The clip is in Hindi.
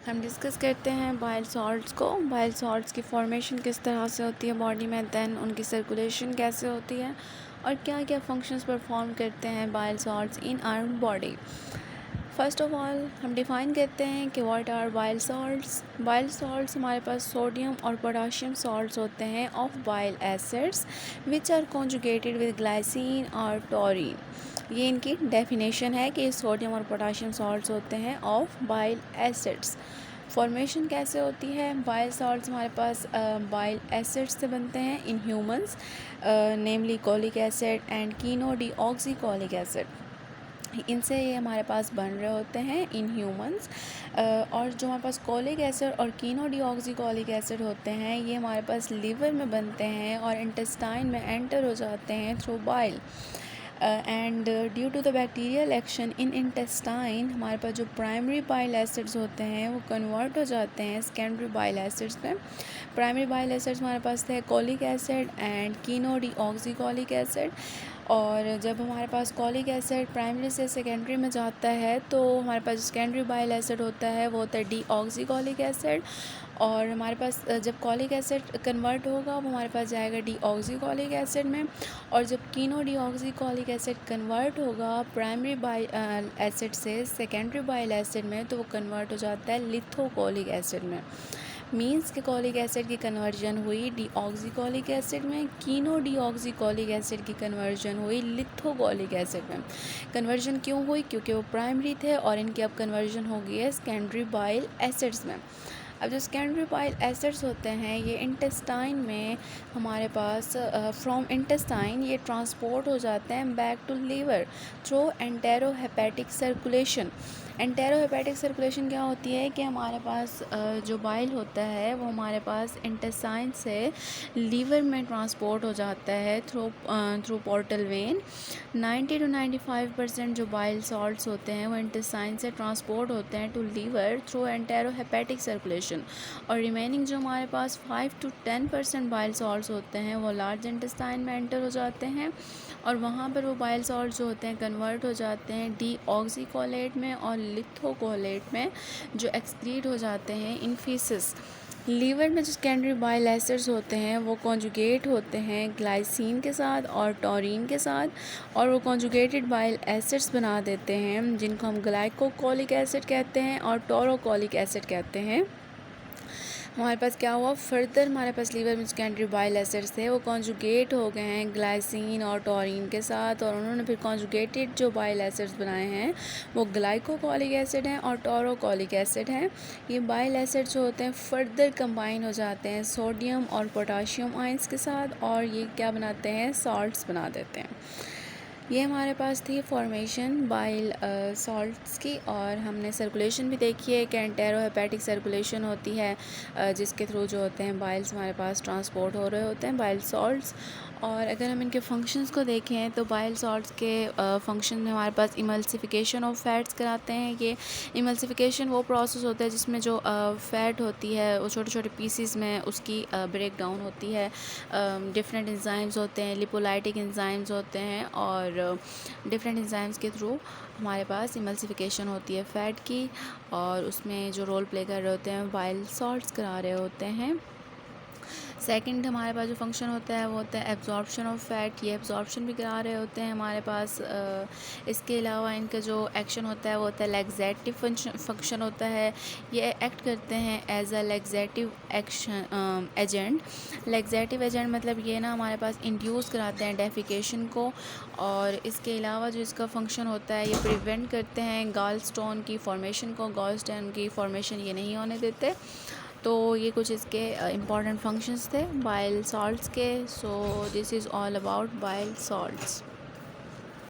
हम डिस्कस करते हैं बाइल सॉल्ट्स को। बाइल सॉल्ट्स की फॉर्मेशन किस तरह से होती है बॉडी में, दैन उनकी सर्कुलेशन कैसे होती है और क्या क्या फंक्शंस परफॉर्म करते हैं bile salts in our body. First of all हम डिफ़ाइन करते हैं कि what are bile salts. Bile salts हमारे पास सोडियम और पोटाशियम सॉल्ट्स होते हैं of bile acids which are conjugated with glycine और टॉरिन। ये इनकी डेफिनेशन है कि सोडियम और पोटाशियम सॉल्ट्स होते हैं ऑफ बाइल एसिड्स। फॉर्मेशन कैसे होती है? बाइल सॉल्ट्स हमारे पास बाइल एसिड्स से बनते हैं in humans, namely cholic acid and chenodeoxycholic acid. इनसे ये हमारे पास बन रहे होते हैं इन ह्यूमंस। और जो हमारे पास कोलिक एसिड और कीनोडीऑक्सीकोलिक एसिड होते हैं ये हमारे पास लीवर में बनते हैं और इंटेस्टाइन में एंटर हो जाते हैं through bile. And due to the bacterial action in intestine हमारे पास जो प्राइमरी बाइल एसिड्स होते हैं वो कन्वर्ट हो जाते हैं सेकेंडरी बाइल एसिड्स में। प्राइमरी बाइल एसिड्स हमारे पास थे colic acid and chenodeoxycholic acid. और जब हमारे पास कोलिक एसिड प्राइमरी से सेकेंडरी में जाता है तो हमारे पास सेकेंडरी बाइल एसिड होता है वो होता है डीऑक्सीकोलिक एसिड। और हमारे पास जब कोलिक एसिड कन्वर्ट होगा वो हमारे पास जाएगा डीऑक्सीकोलिक एसिड में। और जब कीनोडीऑक्सीकोलिक एसिड कन्वर्ट होगा प्राइमरी बाइल एसिड से सेकेंडरी बाइल एसिड में तो वो कन्वर्ट हो जाता है लिथोकोलिक एसिड में। मीन्स कि कोलिक एसिड की कन्वर्जन हुई डीऑक्सीकोलिक एसिड में, कीनोडीऑक्सीकोलिक एसिड की कन्वर्जन हुई लिथोकोलिक एसिड में। कन्वर्जन क्यों हुई? क्योंकि वो प्राइमरी थे और इनकी अब कन्वर्जन हो गई है सेकेंडरी बाइल एसिड्स में। अब जो सेकेंडरी बाइल एसिड्स होते हैं ये इंटेस्टाइन में हमारे पास फ्रॉम इंटेस्टाइन ये ट्रांसपोर्ट हो जाते हैं back to liver through enterohepatic circulation. Enterohepatic circulation क्या होती है कि हमारे पास जो बाइल होता है वो हमारे पास इंटेस्टाइन से लीवर में ट्रांसपोर्ट हो जाता है थ्रू पोर्टल वेन। 90 to 95% जो बाइल सॉल्ट्स होते हैं वो इंटेस्टाइन से ट्रांसपोर्ट होते हैं to liver through enterohepatic circulation. और रिमेनिंग जो हमारे पास 5 to 10% बाइल सॉल्ट्स होते हैं वो लार्ज इंटेस्टाइन में एंटर हो जाते हैं और वहाँ पर वो बाइल सॉल्ट्स जो होते हैं कन्वर्ट हो जाते हैं डीऑक्सीकोलेट में और लिथोकोलेट में जो एक्सक्रीट हो जाते हैं इन फीसिस। लीवर में जो सेकेंडरी बाइल एसिड्स होते हैं वो कॉन्जुगेट होते हैं ग्लाइसिन के साथ और टॉरिन के साथ और वो कॉन्जुगेटेड बाइल एसिड्स बना देते हैं जिनको हम ग्लाइकोकोलिक एसिड कहते हैं और टोरोकोलिक एसिड कहते हैं। हमारे पास क्या हुआ फर्दर, हमारे पास लीवर में सेकेंडरी बाइल एसिड्स थे वो कॉन्जुगेट हो गए हैं ग्लाइसिन और टॉरिन के साथ और उन्होंने फिर कॉन्जुगेटेड जो बाइल एसिड्स बनाए हैं वो ग्लाइकोकोलिक एसिड हैं और टोरोकोलिक एसिड हैं। ये बाइल एसिड जो होते हैं फर्दर कंबाइन हो जाते हैं सोडियम और पोटाशियम आयंस के साथ और ये क्या बनाते हैं सॉल्ट्स बना देते हैं। ये हमारे पास थी फॉर्मेशन बाइल सॉल्ट्स की। और हमने सर्कुलेशन भी देखी है कि एंटेरोहेपेटिक सर्कुलेशन होती है जिसके थ्रू जो होते हैं बाइल्स हमारे पास ट्रांसपोर्ट हो रहे होते हैं बाइल सॉल्ट्स। और अगर हम इनके फंक्शंस को देखें तो बाइल सॉल्ट्स के फंक्शन में हमारे पास इमल्सिफिकेशन ऑफ फैट्स कराते हैं। ये इमल्सिफिकेशन वो प्रोसेस होता है जिसमें जो फ़ैट होती है वो छोटे छोटे पीसीस में उसकी ब्रेक डाउन होती है। डिफरेंट एंजाइम्स होते हैं, लिपोलाइटिक एंजाइम्स होते हैं और डिफरेंट एंजाइम्स के थ्रू हमारे पास इमल्सिफिकेशन होती है फ़ैट की और उसमें जो रोल प्ले कर रहे होते हैं बाइल सॉल्ट्स करा रहे होते हैं। सेकंड हमारे पास जो फंक्शन होता है वो होता है एब्जॉर्प्शन ऑफ फैट। ये एब्जॉर्प्शन भी करा रहे होते हैं हमारे पास। इसके अलावा इनका जो एक्शन होता है वो होता है लैक्सेटिव फंक्शन होता है। ये एक्ट करते हैं as a laxative action agent. Laxative agent मतलब ये ना हमारे पास इंड्यूस कराते हैं डेफिकेशन को। और इसके अलावा जो इसका फंक्शन होता है ये प्रिवेंट करते हैं गॉल स्टोन की फॉर्मेशन को। गॉल स्टोन की फॉर्मेशन ये नहीं होने देते। तो ये कुछ इसके इम्पॉर्टेंट फंक्शंस थे बाइल सॉल्ट्स के। So this is all about bile salts.